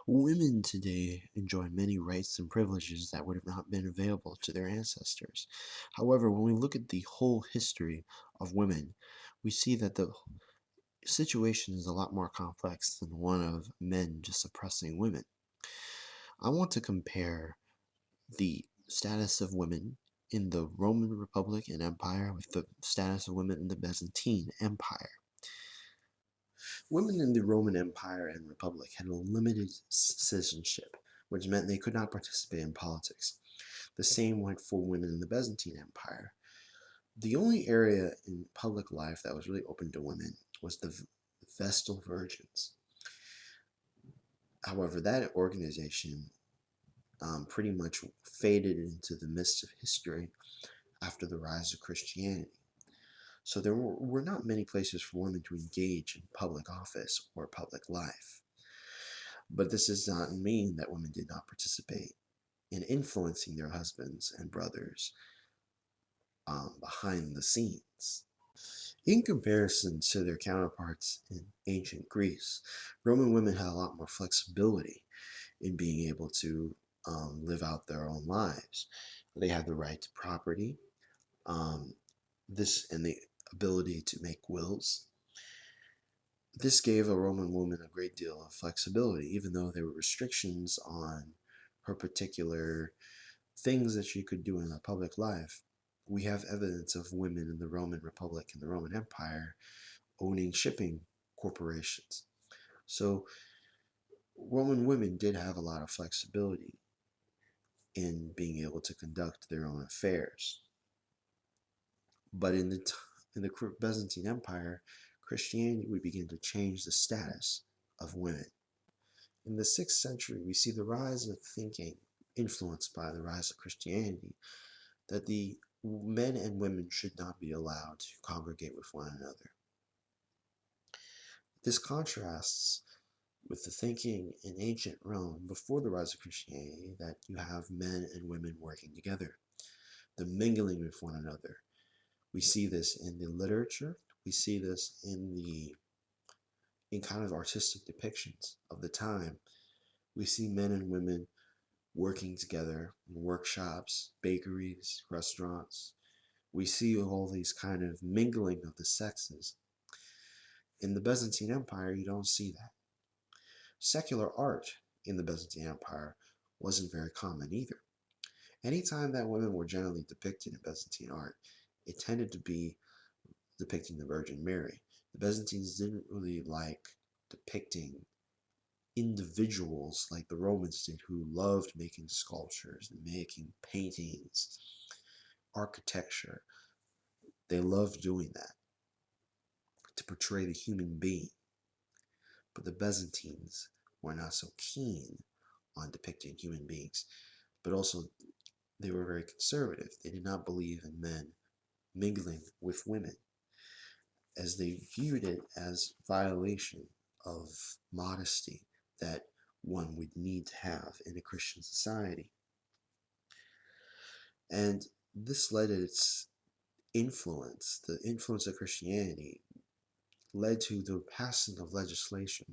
Women today enjoy many rights and privileges that would have not been available to their ancestors. However, when we look at the whole history of women, we see that the situation is a lot more complex than one of men just oppressing women. I want to compare the status of women in the Roman Republic and Empire with the status of women in the Byzantine Empire. Women in the Roman Empire and Republic had a limited citizenship, which meant they could not participate in politics. The same went for women in the Byzantine Empire. The only area in public life that was really open to women was the Vestal Virgins. However, that organization pretty much faded into the mist of history after the rise of Christianity. So there were not many places for women to engage in public office or public life. But this does not mean that women did not participate in influencing their husbands and brothers behind the scenes. In comparison to their counterparts in ancient Greece, Roman women had a lot more flexibility in being able to live out their own lives. They had the right to property, this and the ability to make wills. This gave a Roman woman a great deal of flexibility, even though there were restrictions on her particular things that she could do in her public life. We have evidence of women in the Roman Republic and the Roman Empire owning shipping corporations. So Roman women did have a lot of flexibility in being able to conduct their own affairs. But in the Byzantine Empire, Christianity would begin to change the status of women. In the 6th century, we see the rise of thinking influenced by the rise of Christianity that the men and women should not be allowed to congregate with one another. This contrasts with the thinking in ancient Rome before the rise of Christianity that you have men and women working together, the mingling with one another. We see this in the literature, we see this in kind of artistic depictions of the time. We see men and women working together in workshops, bakeries, restaurants. We see all these kind of mingling of the sexes. In the Byzantine Empire, you don't see that. Secular art in the Byzantine Empire wasn't very common either. Anytime that women were generally depicted in Byzantine art, it tended to be depicting the Virgin Mary. The Byzantines didn't really like depicting individuals like the Romans did, who loved making sculptures and making paintings, architecture. They loved doing that to portray the human being. But the Byzantines were not so keen on depicting human beings, but also they were very conservative. They did not believe in men mingling with women, as they viewed it as violation of modesty that one would need to have in a Christian society. And this led its influence, the influence of Christianity, led to the passing of legislation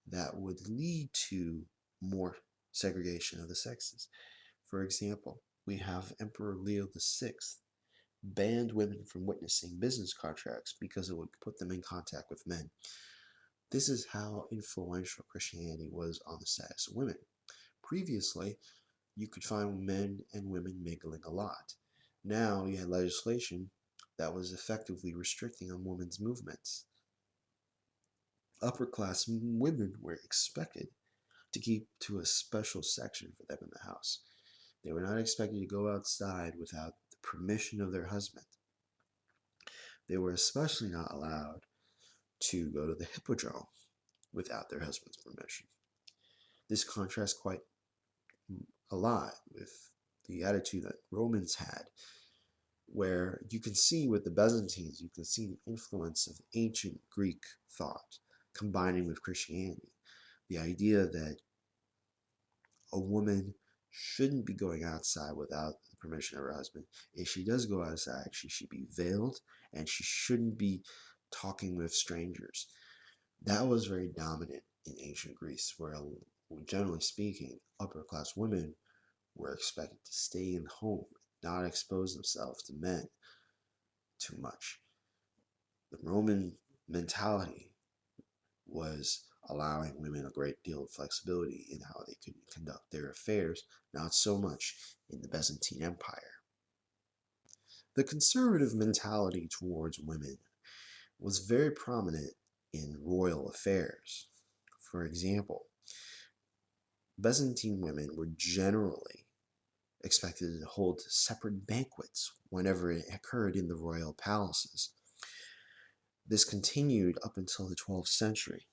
that would lead to more segregation of the sexes. For example, we have Emperor Leo VI banned women from witnessing business contracts because it would put them in contact with men. This is how influential Christianity was on the status of women. Previously, you could find men and women mingling a lot. Now you had legislation that was effectively restricting on women's movements. Upper-class women were expected to keep to a special section for them in the house. They were not expected to go outside without the permission of their husband. They were especially not allowed to go to the hippodrome without their husband's permission. This contrasts quite a lot with the attitude that Romans had, where you can see with the Byzantines, you can see the influence of ancient Greek thought combining with Christianity. The idea that a woman shouldn't be going outside without the permission of her husband. If she does go outside, she should be veiled and she shouldn't be talking with strangers. That was very dominant in ancient Greece, where generally speaking, upper class women were expected to stay in home, not expose themselves to men too much. The Roman mentality was allowing women a great deal of flexibility in how they could conduct their affairs, not so much in the Byzantine Empire. The conservative mentality towards women was very prominent in royal affairs. For example, Byzantine women were generally expected to hold separate banquets whenever it occurred in the royal palaces. This continued up until the 12th century.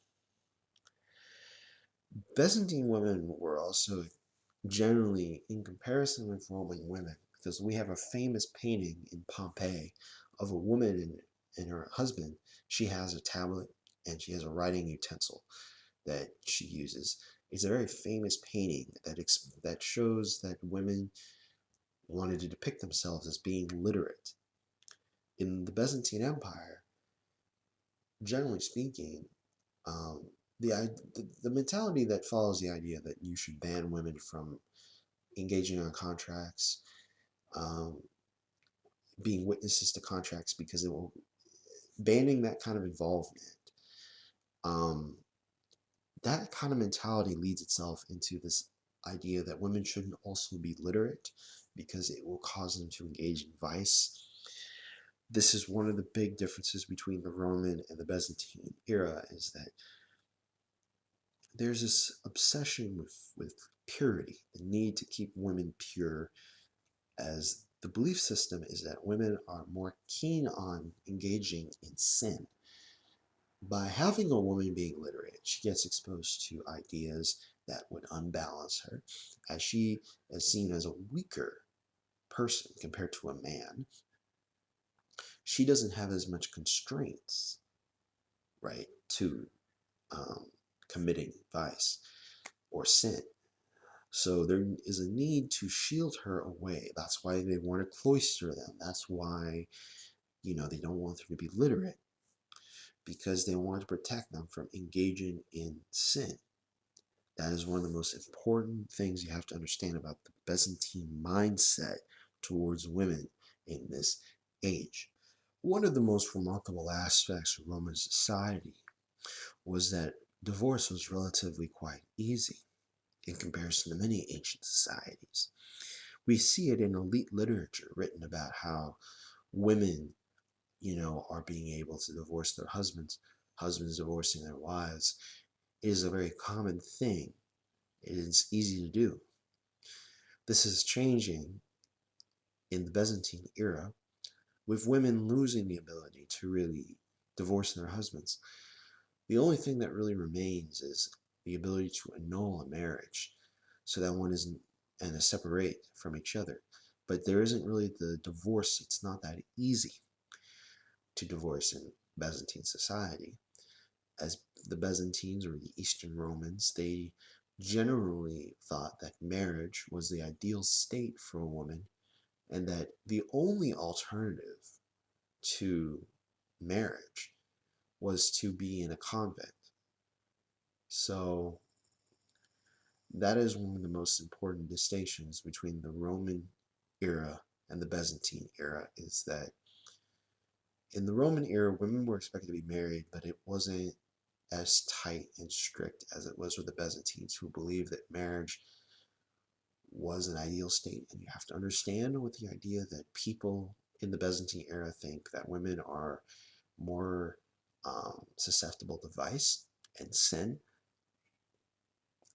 Byzantine women were also generally in comparison with Roman women, because we have a famous painting in Pompeii of a woman and her husband. She has a tablet and she has a writing utensil that she uses. It's a very famous painting that shows that women wanted to depict themselves as being literate. In the Byzantine Empire, generally speaking, the mentality that follows the idea that you should ban women from engaging on contracts, um, being witnesses to contracts, because it will banning that kind of involvement. Um, that kind of mentality leads itself into this idea that women shouldn't also be literate because it will cause them to engage in vice. This is one of the big differences between the Roman and the Byzantine era, is that there's this obsession with purity, the need to keep women pure, as the belief system is that women are more keen on engaging in sin. By having a woman being literate, she gets exposed to ideas that would unbalance her, as she is seen as a weaker person compared to a man. She doesn't have as much constraints, right, to committing vice or sin. So there is a need to shield her away. That's why they want to cloister them. That's why, they don't want her to be literate, because they want to protect them from engaging in sin. That is one of the most important things you have to understand about the Byzantine mindset towards women in this age. One of the most remarkable aspects of Roman society was that divorce was relatively quite easy in comparison to many ancient societies. We see it in elite literature written about how women, are being able to divorce their husbands, husbands divorcing their wives. It is a very common thing. It is easy to do. This is changing in the Byzantine era, with women losing the ability to really divorce their husbands. The only thing that really remains is the ability to annul a marriage, so that one isn't and separate from each other. But there isn't really the divorce. It's not that easy to divorce in Byzantine society, as the Byzantines, or the Eastern Romans, they generally thought that marriage was the ideal state for a woman, and that the only alternative to marriage was to be in a convent. So that is one of the most important distinctions between the Roman era and the Byzantine era, is that in the Roman era, women were expected to be married, but it wasn't as tight and strict as it was with the Byzantines, who believed that marriage was an ideal state. And you have to understand with the idea that people in the Byzantine era think that women are more susceptible to vice and sin,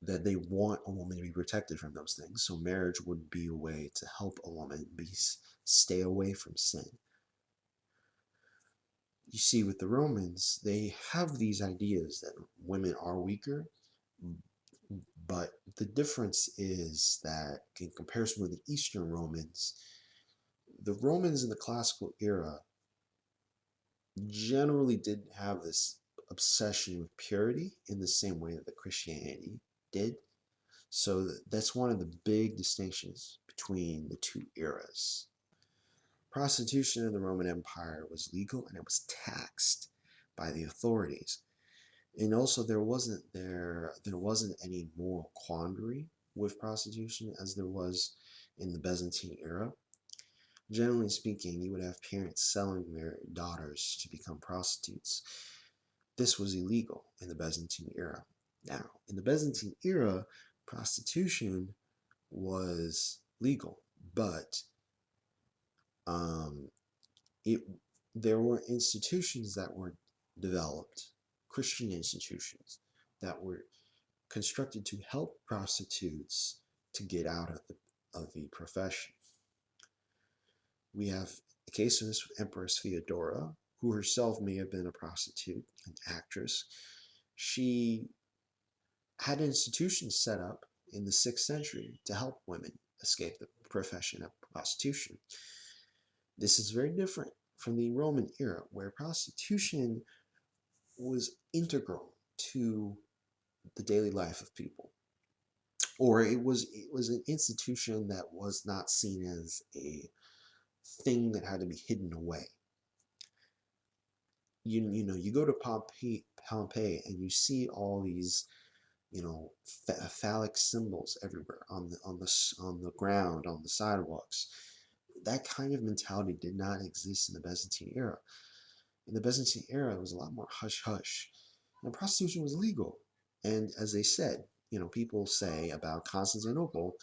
that they want a woman to be protected from those things. So marriage would be a way to help a woman stay away from sin. You see, with the Romans, they have these ideas that women are weaker, but the difference is that in comparison with the Eastern Romans, the Romans in the classical era generally didn't have this obsession with purity in the same way that the Christianity did. So that's one of the big distinctions between the two eras. Prostitution in the Roman Empire was legal and it was taxed by the authorities. And also there wasn't any moral quandary with prostitution as there was in the Byzantine era. Generally speaking, you would have parents selling their daughters to become prostitutes. This was illegal in the Byzantine era. Now, in the Byzantine era, prostitution was legal, but um, it there were institutions that were developed, Christian institutions that were constructed to help prostitutes to get out of the profession. We have a case of this with Empress Theodora, who herself may have been a prostitute, an actress. She had institutions set up in the 6th century to help women escape the profession of prostitution. This is very different from the Roman era, where prostitution was integral to the daily life of people, or it was an institution that was not seen as a thing that had to be hidden away. You go to Pompeii, and you see all these phallic symbols everywhere on the ground, on the sidewalks. That kind of mentality did not exist in the Byzantine era. In the Byzantine era, it was a lot more hush hush, and prostitution was legal. And as they said, people say about Constantinople,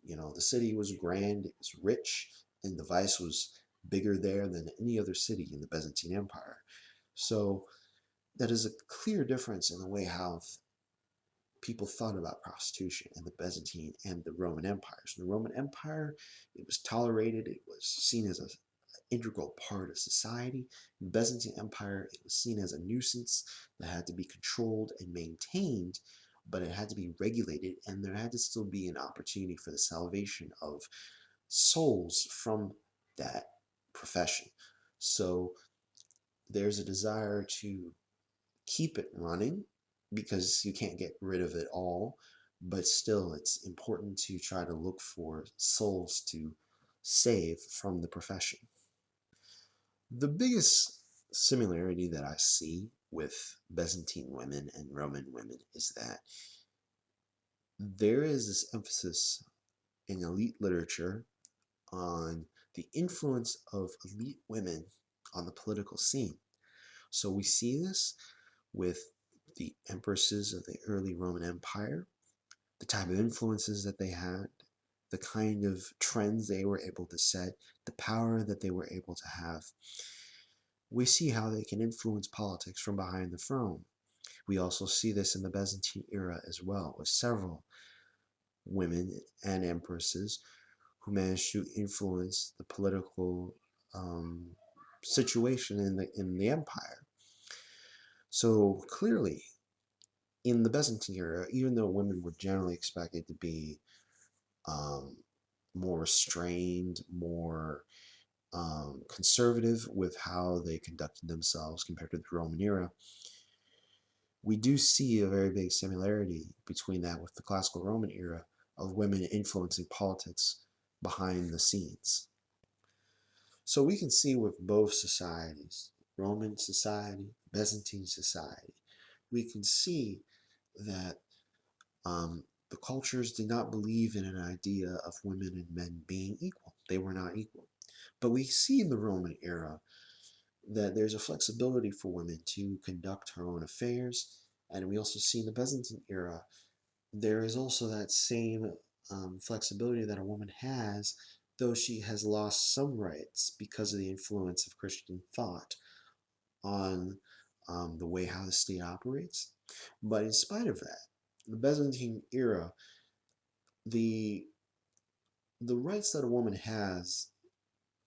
the city was grand, it was rich, and the vice was bigger there than any other city in the Byzantine Empire. So that is a clear difference in the way how people thought about prostitution in the Byzantine and the Roman empires. In the Roman Empire, it was tolerated, it was seen as an integral part of society. In the Byzantine Empire, it was seen as a nuisance that had to be controlled and maintained, but it had to be regulated, and there had to still be an opportunity for the salvation of souls from that profession. So there's a desire to keep it running because you can't get rid of it all, but still it's important to try to look for souls to save from the profession. The biggest similarity that I see with Byzantine women and Roman women is that there is this emphasis in elite literature on the influence of elite women on the political scene. So we see this with the empresses of the early Roman Empire, the type of influences that they had, the kind of trends they were able to set, the power that they were able to have. We see how they can influence politics from behind the throne. We also see this in the Byzantine era as well, with several women and empresses who managed to influence the political situation in the empire. So clearly, in the Byzantine era, even though women were generally expected to be um, more restrained, more conservative with how they conducted themselves compared to the Roman era, we do see a very big similarity between that with the classical Roman era of women influencing politics behind the scenes. So we can see with both societies, Roman society, Byzantine society, we can see that the cultures did not believe in an idea of women and men being equal. They were not equal. But we see in the Roman era that there's a flexibility for women to conduct her own affairs. And we also see in the Byzantine era, there is also that same flexibility that a woman has, though she has lost some rights because of the influence of Christian thought on the way how the state operates. But in spite of that, the Byzantine era, the the rights that a woman has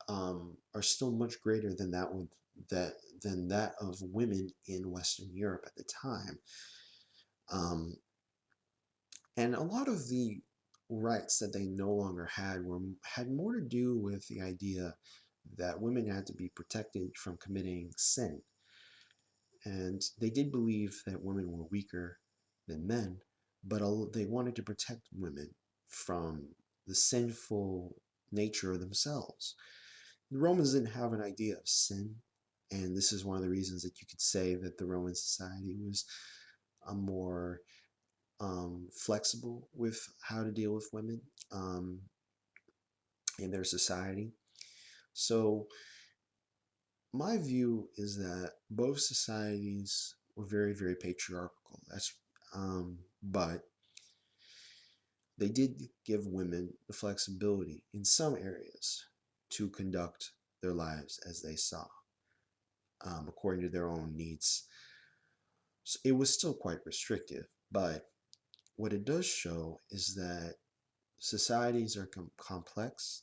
are still much greater than that of women in Western Europe at the time. Um, and a lot of the rights that they no longer had more to do with the idea that women had to be protected from committing sin. And they did believe that women were weaker than men, but they wanted to protect women from the sinful nature of themselves. The Romans didn't have an idea of sin And this is one of the reasons that you could say that the Roman society was a more flexible with how to deal with women in their society. So my view is that both societies were very, very patriarchal. But they did give women the flexibility in some areas to conduct their lives as they saw, according to their own needs. So it was still quite restrictive, but what it does show is that societies are complex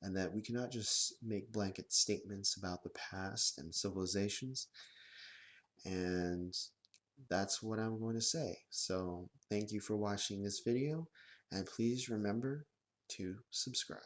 and that we cannot just make blanket statements about the past and civilizations. And that's what I'm going to say. So thank you for watching this video, and please remember to subscribe.